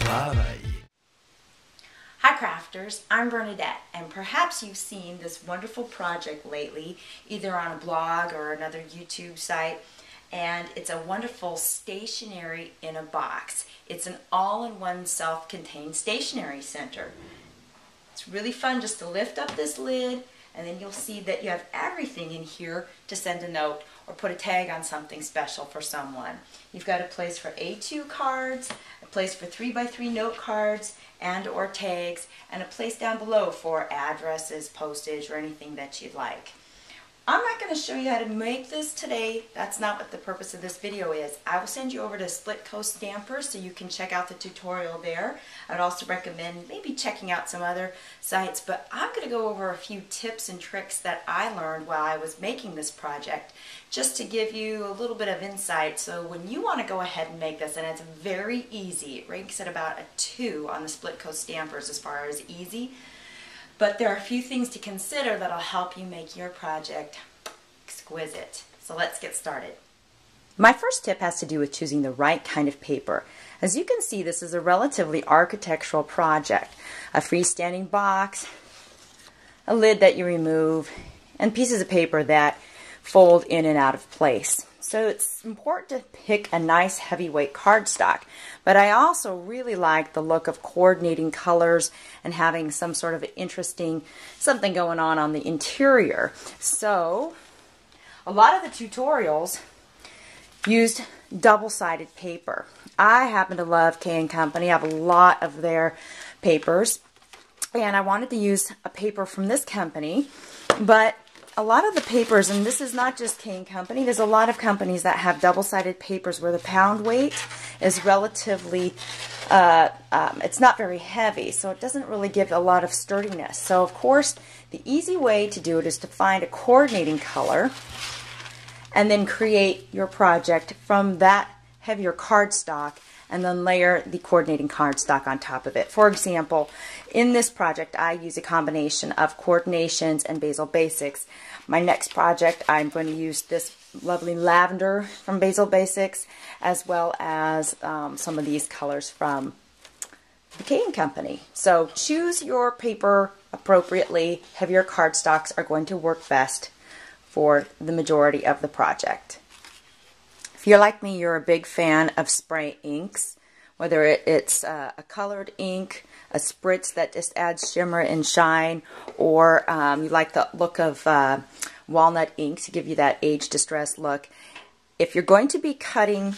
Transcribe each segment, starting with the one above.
Hi crafters, I'm Bernadette, and perhaps you've seen this wonderful project lately, either on a blog or another YouTube site, and it's a wonderful stationery in a box. It's an all-in-one self-contained stationery center. It's really fun just to lift up this lid, and then you'll see that you have everything in here to send a note or put a tag on something special for someone. You've got a place for A2 cards, a place for 3x3 note cards and or tags, and a place down below for addresses, postage, or anything that you'd like. I'm not going to show you how to make this today. That's not what the purpose of this video is. I will send you over to Split Coast Stampers so you can check out the tutorial there. I'd also recommend maybe checking out some other sites, but I'm going to go over a few tips and tricks that I learned while I was making this project, just to give you a little bit of insight. So when you want to go ahead and make this, and it's very easy, it ranks at about a 2 on the Split Coast Stampers as far as easy. But there are a few things to consider that'll help you make your project exquisite. So let's get started. My first tip has to do with choosing the right kind of paper. As you can see, this is a relatively architectural project. A freestanding box, a lid that you remove, and pieces of paper that fold in and out of place. So it's important to pick a nice heavyweight cardstock, but I also really like the look of coordinating colors and having some sort of interesting something going on the interior. So a lot of the tutorials used double-sided paper. I happen to love K & Company. I have a lot of their papers, and I wanted to use a paper from this company, but a lot of the papers, and this is not just K & Company, there's a lot of companies that have double-sided papers where the pound weight is relatively, it's not very heavy, so it doesn't really give a lot of sturdiness. So of course, the easy way to do it is to find a coordinating color and then create your project from that heavier cardstock and then layer the coordinating cardstock on top of it. For example, in this project I use a combination of Coordinations and Basil Basics. My next project I'm going to use this lovely lavender from Basil Basics, as well as some of these colors from the K & Company. So choose your paper appropriately. Heavier cardstocks are going to work best for the majority of the project. If you're like me, you're a big fan of spray inks, whether it's a colored ink, a spritz that just adds shimmer and shine, or you like the look of walnut ink to give you that age-distressed look. If you're going to be cutting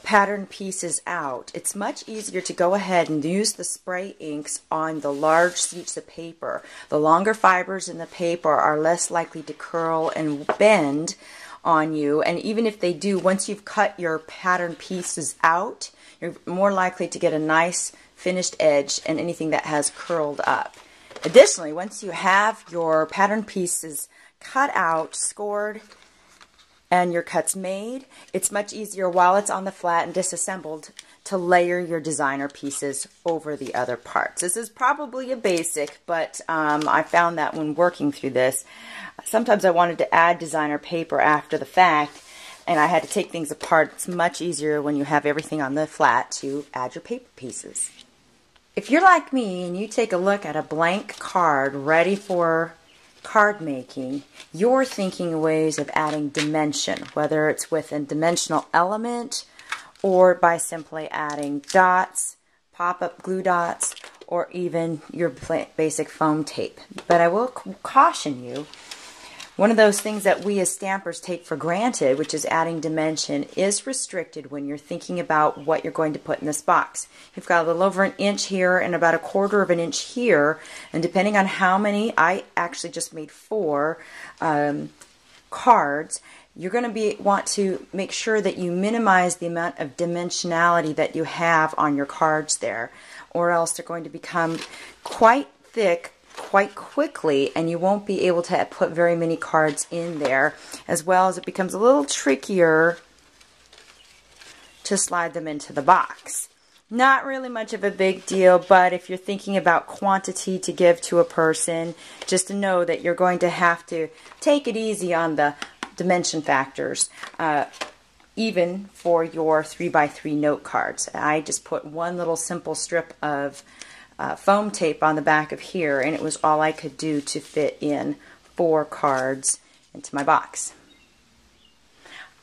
pattern pieces out, it's much easier to go ahead and use the spray inks on the large sheets of paper. The longer fibers in the paper are less likely to curl and bend on you, and even if they do, once you've cut your pattern pieces out, you're more likely to get a nice finished edge and anything that has curled up. Additionally, once you have your pattern pieces cut out, scored, and your cuts made, it's much easier while it's on the flat and disassembled to layer your designer pieces over the other parts. This is probably a basic, but I found that when working through this, sometimes I wanted to add designer paper after the fact, and I had to take things apart. It's much easier when you have everything on the flat to add your paper pieces. If you're like me and you take a look at a blank card ready for card making, you're thinking ways of adding dimension, whether it's with a dimensional element or by simply adding dots, pop-up glue dots, or even your basic foam tape. But I will caution you, one of those things that we as stampers take for granted, which is adding dimension, is restricted when you're thinking about what you're going to put in this box. You've got a little over 1 inch here and about 1/4 of an inch here, and depending on how many, I actually just made 4 cards, you're going to want to make sure that you minimize the amount of dimensionality that you have on your cards there, or else they're going to become quite thick quite quickly, and you won't be able to put very many cards in there, as well as it becomes a little trickier to slide them into the box. Not really much of a big deal, but if you're thinking about quantity to give to a person, just to know that you're going to have to take it easy on the dimension factors. even for your 3x3 note cards. I just put one little simple strip of foam tape on the back of here, and it was all I could do to fit in 4 cards into my box.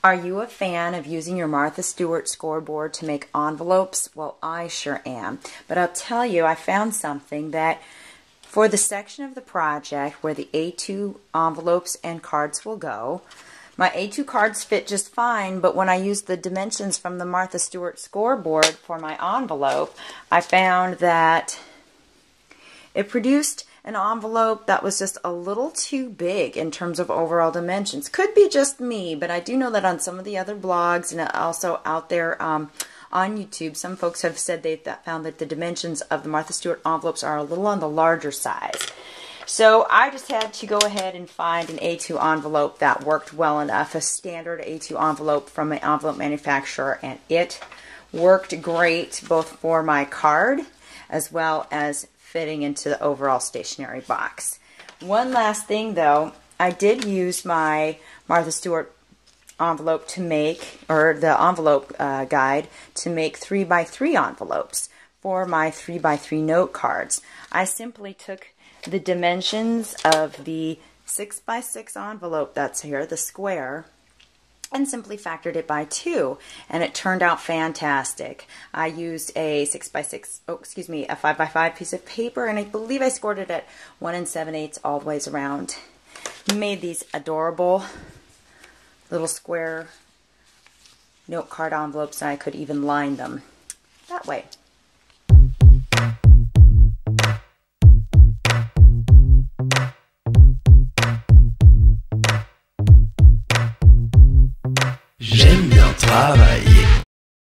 Are you a fan of using your Martha Stewart scoreboard to make envelopes? Well, I sure am. But I'll tell you, I found something that for the section of the project where the A2 envelopes and cards will go, my A2 cards fit just fine, but when I used the dimensions from the Martha Stewart scoreboard for my envelope, I found that it produced an envelope that was just a little too big in terms of overall dimensions. Could be just me, but I do know that on some of the other blogs and also out there on YouTube, some folks have said they found that the dimensions of the Martha Stewart envelopes are a little on the larger size. So I just had to go ahead and find an A2 envelope that worked well enough, a standard A2 envelope from an envelope manufacturer, and it worked great both for my card as well as fitting into the overall stationery box. One last thing though, I did use my Martha Stewart envelope to make, or the envelope guide to make 3x3 envelopes for my 3x3 note cards. I simply took the dimensions of the 6x6 envelope that's here, the square, and simply factored it by 2, and it turned out fantastic. I used a 6x6, a 5x5 piece of paper, and I believe I scored it at 1 7/8 all the ways around. Made these adorable little square note card envelopes, and I could even line them that way.